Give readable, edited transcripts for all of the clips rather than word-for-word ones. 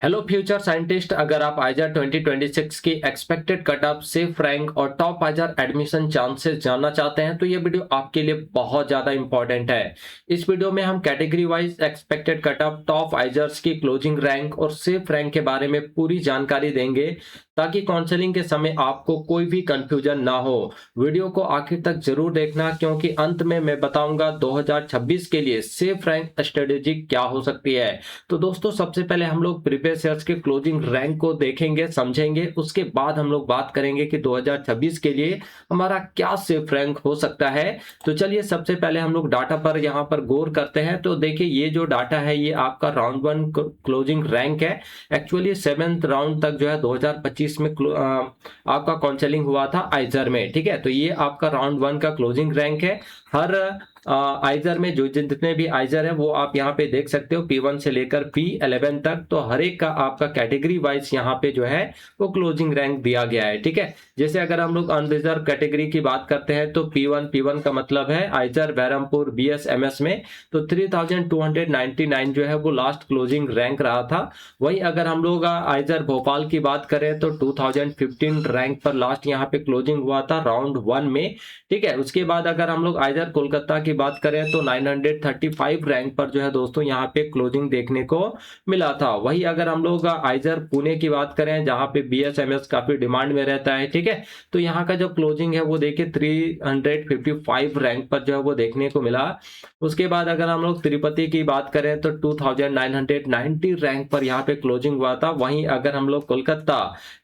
Hello future scientist, अगर आप आइजर 2026 की expected cut of, safe rank और टॉप आइजर एडमिशन चांसेस जानना चाहते हैं तो ये वीडियो आपके लिए बहुत ज़्यादा इंपॉर्टेंट है। इस वीडियो में हम category wise expected cut off, top IISERs की क्लोजिंग रैंक और सेफ रैंक के बारे में पूरी जानकारी देंगे ताकि काउंसलिंग के समय आपको कोई भी कंफ्यूजन ना हो। वीडियो को आखिर तक जरूर देखना क्योंकि अंत में मैं बताऊंगा 2026 के लिए सेफ रैंक स्ट्रेटेजी क्या हो सकती है। तो दोस्तों, सबसे पहले हम लोग प्रीवियस ईयर्स के क्लोजिंग रैंक को देखेंगे, समझेंगे। उसके बाद हम लोग बात करेंगे कि 2026 के लिए हमारा क्या सेफ रैंक हो सकता है। तो चलिए सबसे पहले हम लोग डाटा पर यहाँ पर गौर करते हैं। तो देखिए, ये जो डाटा है ये आपका राउंड वन क्लोजिंग रैंक है। एक्चुअली 7th राउंड तक जो है 2025 में आपका काउंसलिंग हुआ था आइजर में। ठीक है, तो ये आपका राउंड वन का क्लोजिंग रैंक है। हर आइजर में जो जितने भी आइजर है वो आप यहाँ पे देख सकते हो, P1 से लेकर P11 तक। तो हर एक का आपका कैटेगरी वाइज यहाँ पे जो है वो क्लोजिंग रैंक दिया गया है। ठीक है, जैसे अगर हम लोग अनरिजर्व कैटेगरी की बात करते हैं तो P1 का मतलब है आइजर बहरमपुर BSMS में, तो 3299 जो है वो लास्ट क्लोजिंग रैंक रहा था। वहीं अगर हम लोग आइजर भोपाल की बात करें तो 2015 रैंक पर लास्ट यहाँ पे क्लोजिंग हुआ था राउंड वन में। ठीक है, उसके बाद अगर हम लोग आइजर कोलकाता की बात करें तो 935 रैंक पर जो है दोस्तों यहाँ पे क्लोजिंग देखने को मिला था। वही अगर हम लोग आइजर पुणे की बात करें जहां पे BSMS काफी डिमांड में रहता है, ठीक है, तो यहाँ का जो क्लोजिंग है वो देखिए 355 रैंक पर जो है वो देखने को मिला। उसके बाद अगर हम लोग तिरुपति की बात करें तो 2990 रैंक पर यहाँ पे क्लोजिंग हुआ था। वहीं अगर हम लोग कोलकाता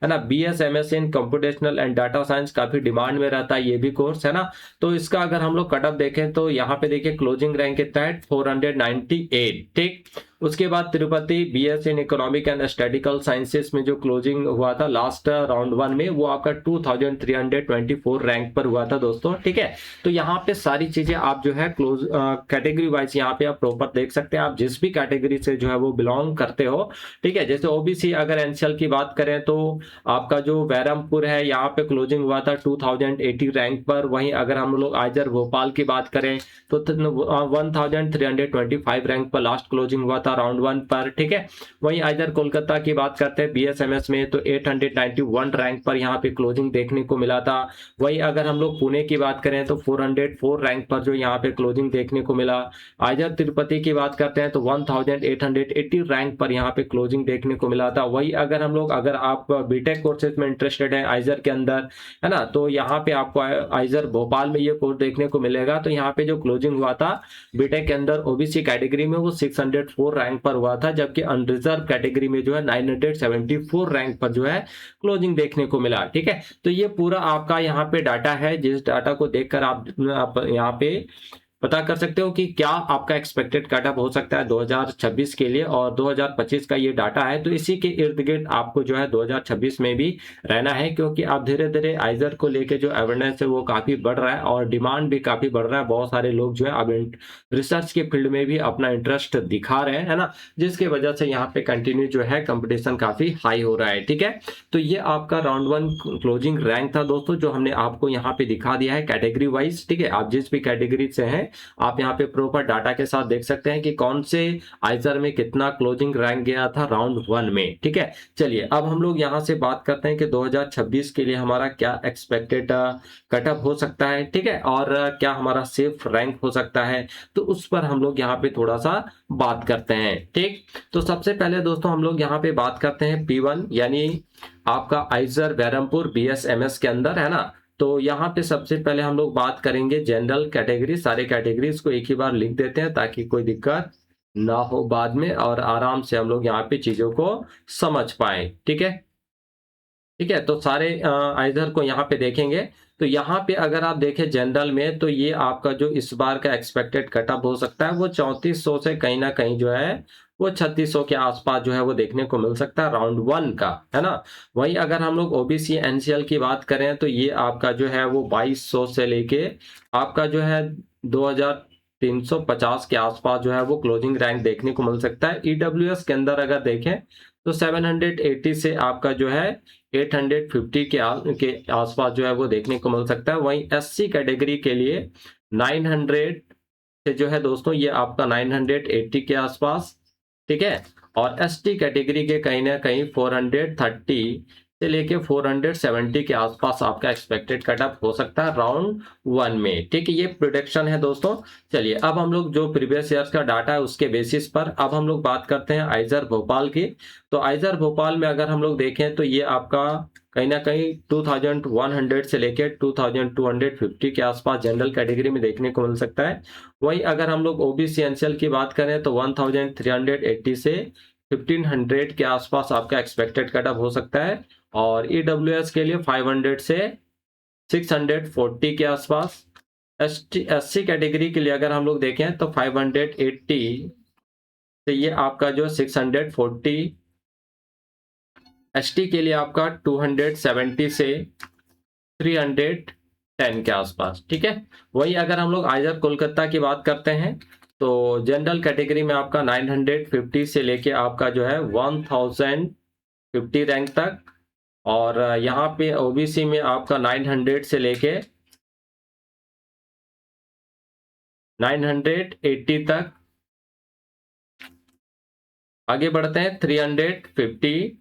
है ना, BSMS in computational and data science काफी डिमांड में रहता है, ये भी कोर्स है ना। तो इसका अगर हम लोग कटअप देखें तो यहाँ पे देखिए क्लोजिंग रैंक कितना है, 498। ठीक, उसके बाद Tirupati BS in economic and statistical sciences में जो क्लोजिंग हुआ था लास्ट राउंड वन में वो आपका 2324 रैंक पर हुआ था दोस्तों। ठीक है, तो यहाँ पे सारी चीजें आप जो है क्लोज कैटेगरी वाइज यहाँ पे आप प्रॉपर देख सकते हैं, आप जिस भी कैटेगरी से जो है वो बिलोंग करते हो। ठीक है, जैसे OBC अगर NCL की बात करें तो आपका जो बहरमपुर है यहाँ पे क्लोजिंग हुआ था 2080 रैंक पर। वहीं अगर हम लोग आइजर भोपाल की बात करें तो 1325 रैंक पर लास्ट क्लोजिंग हुआ था राउंड वन पर। ठीक है, वहीं आइजर कोलकाता की बात करते हैं BSMS में तो 891 रैंक पर यहाँ पे क्लोजिंग देखने को मिला था। वहीं अगर हम लोग पुणे की बात करें तो 404 रैंक पर जो यहाँ पे क्लोजिंग देखने को मिला। आइजर तिरुपति की बात करते हैं तो 1880 रैंक पर यहाँ पे क्लोजिंग देखने को मिला था। वही अगर हम लोग, अगर आप बीटेक कोर्सेज में इंटरेस्टेड है आइजर के अंदर, है ना, तो यहाँ पे आपको आइजर भोपाल में ये कोर्स देखने को मिलेगा। तो यहाँ पे जो क्लोजिंग हुआ था बीटेक के अंदर OBC कैटेगरी में वो 604 रैंक पर हुआ था, जबकि अनरिजर्व कैटेगरी में जो है 974 रैंक पर जो है क्लोजिंग देखने को मिला। ठीक है, तो ये पूरा आपका यहाँ पे डाटा है, जिस डाटा को देखकर आप यहाँ पे पता कर सकते हो कि क्या आपका एक्सपेक्टेड कटअप हो सकता है 2026 के लिए, और 2025 का ये डाटा है। तो इसी के इर्द गिर्द आपको जो है 2026 में भी रहना है, क्योंकि आप धीरे धीरे आइजर को लेके जो अवेयरनेस है वो काफी बढ़ रहा है और डिमांड भी काफी बढ़ रहा है। बहुत सारे लोग जो है अब रिसर्च के फील्ड में भी अपना इंटरेस्ट दिखा रहे हैं, है ना, जिसकी वजह से यहाँ पे कंटिन्यू जो है कंपटीशन काफी हाई हो रहा है। ठीक है, तो ये आपका राउंड वन क्लोजिंग रैंक था दोस्तों, जो हमने आपको यहाँ पे दिखा दिया है कैटेगरी वाइज। ठीक है, आप जिस भी कैटेगरी से हैं आप यहाँ पे प्रॉपर डाटा के साथ देख सकते हैं कि कौन से आइजर में कितना क्लोजिंग रैंक गया था राउंड वन में। ठीक है, चलिए अब हम लोग यहाँ से बात करते हैं कि 2026 के लिए हमारा क्या एक्सपेक्टेड कटअप हो सकता है। ठीक है, और क्या हमारा सेफ रैंक हो सकता है, तो उस पर हम लोग यहाँ पे थोड़ा सा बात करते हैं। ठीक, तो सबसे पहले दोस्तों हम लोग यहाँ पे बात करते हैं P1 यानी आपका आइजर बहरमपुर BSMS के अंदर, है ना। तो यहाँ पे सबसे पहले हम लोग बात करेंगे जनरल कैटेगरी। सारे कैटेगरीज को एक ही बार लिख देते हैं ताकि कोई दिक्कत ना हो बाद में, और आराम से हम लोग यहाँ पे चीजों को समझ पाए। ठीक है, ठीक है, तो सारे आइजर को यहाँ पे देखेंगे। तो यहाँ पे अगर आप देखें जनरल में तो ये आपका जो इस बार का एक्सपेक्टेड कटअप हो सकता है वो 3400 से कहीं ना कहीं जो है वो 3600 के आसपास जो है वो देखने को मिल सकता है राउंड वन का, है ना। वहीं अगर हम लोग OBC NCL की बात करें तो ये आपका जो है वो 2200 से लेके आपका जो है 2350 के आसपास जो है वो क्लोजिंग रैंक देखने को मिल सकता है। EWS के अंदर अगर देखें तो 780 से आपका जो है 850 के आसपास जो है वो देखने को मिल सकता है। वहीं SC कैटेगरी के लिए 900 से जो है दोस्तों ये आपका 980 के आसपास, ठीक है। और एसटी कैटेगरी के कहीं ना कहीं 430 से लेके 470 के आसपास आपका एक्सपेक्टेड कटअप हो सकता है राउंड 1 में। ठीक है, ये प्रोडिक्शन है दोस्तों। चलिए अब हम लोग जो प्रीवियस ईयर्स का डाटा है उसके बेसिस पर अब हम लोग बात करते हैं आइजर भोपाल की। तो आइजर भोपाल में अगर हम लोग देखें तो ये आपका कहीं ना कहीं 2100 से लेके 2250 के आसपास जनरल कैटेगरी में देखने को मिल सकता है। वहीं अगर हम लोग ओबीसी एनसीएल की बात करें तो 1380 से 1500 के आसपास आपका एक्सपेक्टेड कटअप हो सकता है। और ईडब्ल्यूएस के लिए 500 से 640 के आसपास। एससी कैटेगरी के लिए अगर हम लोग देखें तो 580 से ये आपका जो 640। एसटी के लिए आपका 270 से 310 के आसपास। ठीक है। वही अगर हम लोग आइजर कोलकाता की बात करते हैं तो जनरल कैटेगरी में आपका 950 से लेके आपका जो है 1050 रैंक तक। और यहाँ पे ओबीसी में आपका 900 से लेके 980 तक। आगे बढ़ते हैं 350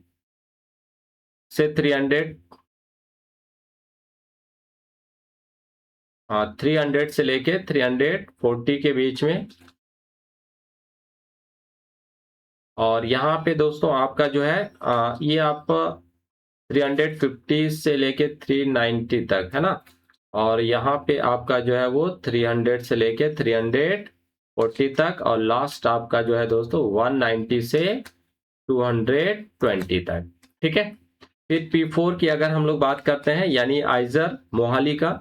से 300 से लेके 340 के बीच में। और यहाँ पे दोस्तों आपका जो है ये आप 350 से लेके 390 तक है ना। और यहाँ पे आपका जो है वो 300 से लेके 340 तक। और लास्ट आपका जो है दोस्तों 190 से 220 तक। ठीक है। फिर P4 की अगर हम लोग बात करते हैं यानी आइजर मोहाली का,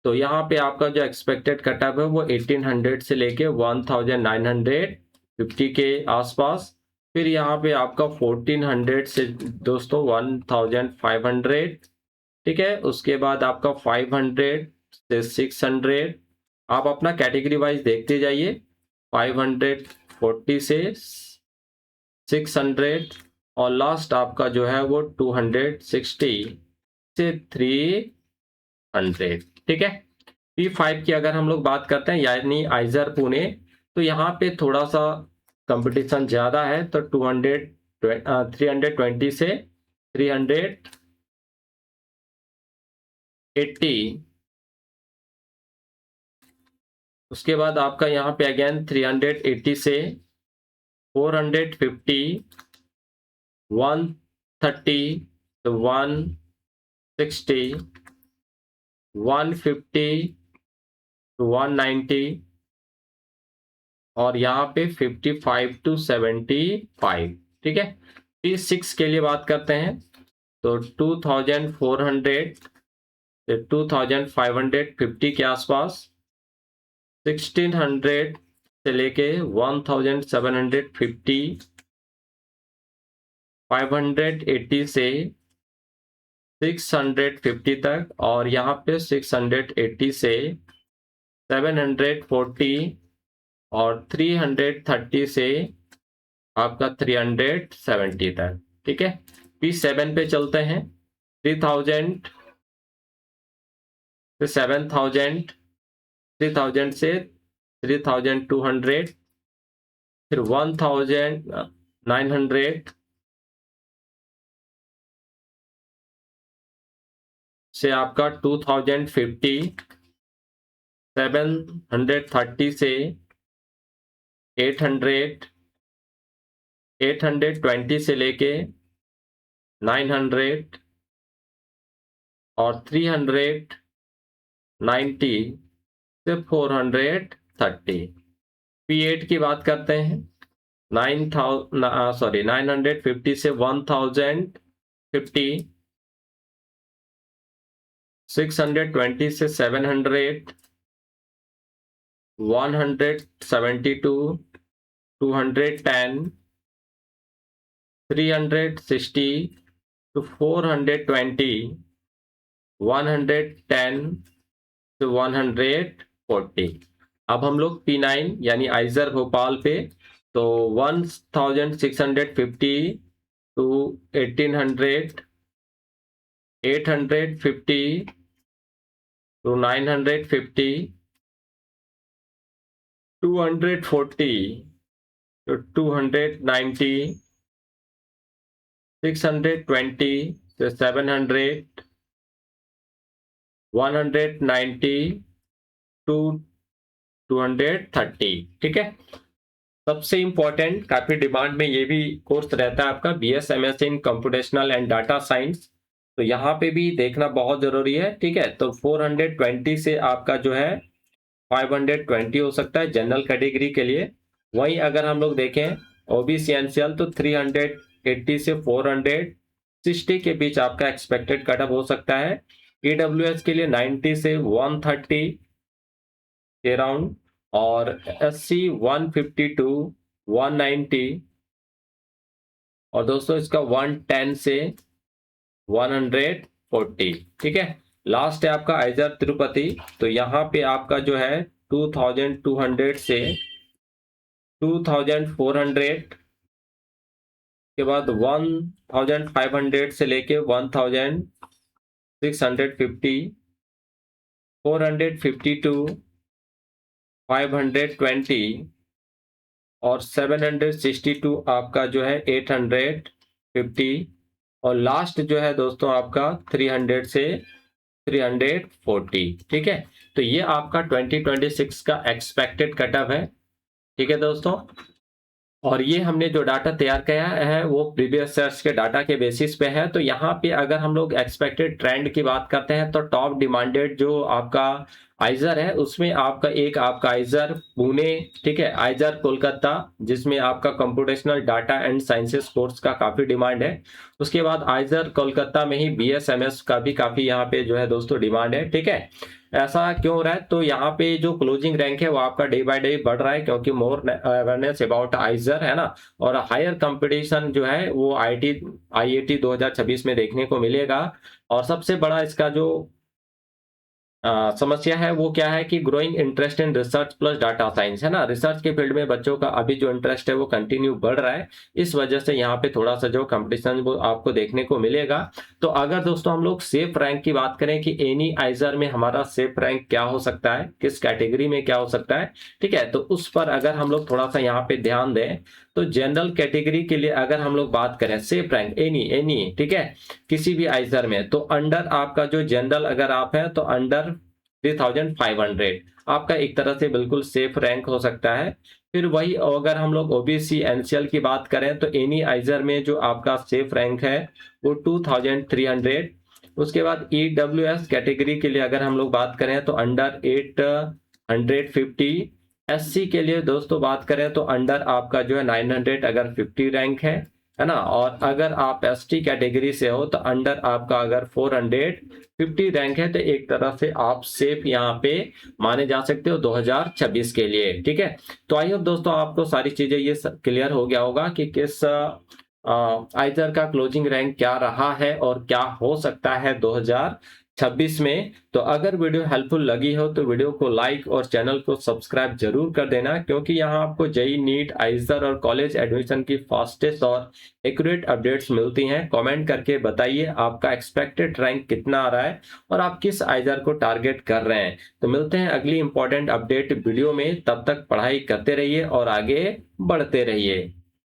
तो यहाँ पे आपका जो एक्सपेक्टेड कटअप है वो 1800 से लेके 1950 के आसपास। फिर यहाँ पे आपका 1400 से दोस्तों 1500। ठीक है। उसके बाद आपका 500 से 600। आप अपना कैटेगरी वाइज देखते जाइए। 540 से 600। और लास्ट आपका जो है वो 260 से 300। ठीक है। P5 की अगर हम लोग बात करते हैं यानी आइजर पुणे, तो यहाँ पे थोड़ा सा कंपटीशन ज्यादा है। तो 320 से 380। उसके बाद आपका यहाँ पे अगेन 380 से 450, 130 to 160, 150 to 190। और यहाँ पे 55 to 75। ठीक है। P6 के लिए बात करते हैं तो 2400 से 2550 के आसपास। 1600 से लेके 1750। 580 से 650 तक। और यहाँ पे 680 से 740। और 330 से आपका 370 तक। ठीक है। P7 पे चलते हैं। 3000 से 7000। 3000 से 3200। फिर 1900 से आपका 2050। 730 से 800। 820 से लेके 900। और 390 से 430। P8 की बात करते हैं। 950 से 1050। 620 से 700। 172 210। 360 to 420। 110 to 140। अब हम लोग P9 यानी आइजर भोपाल पे, तो 1650 to 1800। 850 to 950। 240 तो 290, 620 से 700, 190 टू 230। ठीक है। सबसे इंपॉर्टेंट काफी डिमांड में ये भी कोर्स रहता है आपका BSMS in computational and data science. तो यहाँ पे भी देखना बहुत जरूरी है। ठीक है। तो 420 से आपका जो है 520 हो सकता है जनरल कैटेगरी के लिए। वहीं अगर हम लोग देखें OBC एनसीएल तो 380 से 460 के बीच आपका एक्सपेक्टेड कटअप हो सकता है। EWS के लिए 90 से 130 के राउंड, और SC 152, 190, और दोस्तों इसका 110 से 140। ठीक है। लास्ट है आपका आइजर तिरुपति। तो यहाँ पे आपका जो है 2200 से 2400 के बाद 1500 से लेके 1650, 452, 520 और 762 आपका जो है 850, और लास्ट जो है दोस्तों आपका 300 से 340। ठीक है। तो ये आपका 2026 का एक्सपेक्टेड कटअप है। ठीक है दोस्तों। और ये हमने जो डाटा तैयार किया है वो प्रीवियस ईयर्स के डाटा के बेसिस पे है। तो यहाँ पे अगर हम लोग एक्सपेक्टेड ट्रेंड की बात करते हैं तो टॉप डिमांडेड जो आपका आइजर है उसमें आपका आइजर पुणे, ठीक है, आइजर कोलकाता जिसमें आपका computational data and sciences course का काफी डिमांड है। उसके बाद आइजर कोलकाता में ही BSMS का भी काफी यहाँ पे जो है दोस्तों डिमांड है। ठीक है। ऐसा क्यों हो रहा है? तो यहाँ पे जो क्लोजिंग रैंक है वो आपका डे बाय डे बढ़ रहा है क्योंकि मोर अवेयरनेस अबाउट आइजर है ना, और हायर कंपटीशन जो है वो IIT 2026 में देखने को मिलेगा। और सबसे बड़ा इसका जो समस्या है वो क्या है कि growing interest in research plus data science है ना, रिसर्च के फील्ड में बच्चों का अभी जो इंटरेस्ट है वो कंटिन्यू बढ़ रहा है। इस वजह से यहाँ पे थोड़ा सा जो कंपटीशन वो आपको देखने को मिलेगा। तो अगर दोस्तों हम लोग सेफ रैंक की बात करें कि एनी आइजर में हमारा सेफ रैंक क्या हो सकता है, किस कैटेगरी में क्या हो सकता है, ठीक है, तो उस पर अगर हम लोग थोड़ा सा यहाँ पे ध्यान दें तो जनरल कैटेगरी के लिए अगर हम लोग बात करें सेफ रैंक एनी, ठीक है, किसी भी आइजर में, तो अंडर आपका जो जनरल अगर आप है तो अंडर 3500 आपका एक तरह से बिल्कुल सेफ रैंक हो सकता है। फिर वही अगर हम लोग OBC एनसीएल की बात करें तो एनी आइजर में जो आपका सेफ रैंक है वो 2300। उसके बाद EWS कैटेगरी के लिए अगर हम लोग बात करें तो अंडर 850। SC के लिए दोस्तों बात करें तो अंडर आपका जो है 900 अगर 50 रैंक है ना, और अगर आप ST कैटेगरी से हो तो अंडर आपका अगर 450 रैंक है तो एक तरह से आप सेफ यहाँ पे माने जा सकते हो 2026 के लिए। ठीक है। तो आई होप दोस्तों आपको सारी चीजें ये क्लियर हो गया होगा कि किस आइजर का क्लोजिंग रैंक क्या रहा है और क्या हो सकता है 2026 में। तो अगर वीडियो हेल्पफुल लगी हो तो वीडियो को लाइक और चैनल को सब्सक्राइब जरूर कर देना, क्योंकि यहाँ आपको JEE नीट आइजर और कॉलेज एडमिशन की फास्टेस्ट और एक्यूरेट अपडेट्स मिलती हैं। कमेंट करके बताइए आपका एक्सपेक्टेड रैंक कितना आ रहा है और आप किस आइजर को टारगेट कर रहे हैं। तो मिलते हैं अगली इंपॉर्टेंट अपडेट वीडियो में, तब तक पढ़ाई करते रहिए और आगे बढ़ते रहिए।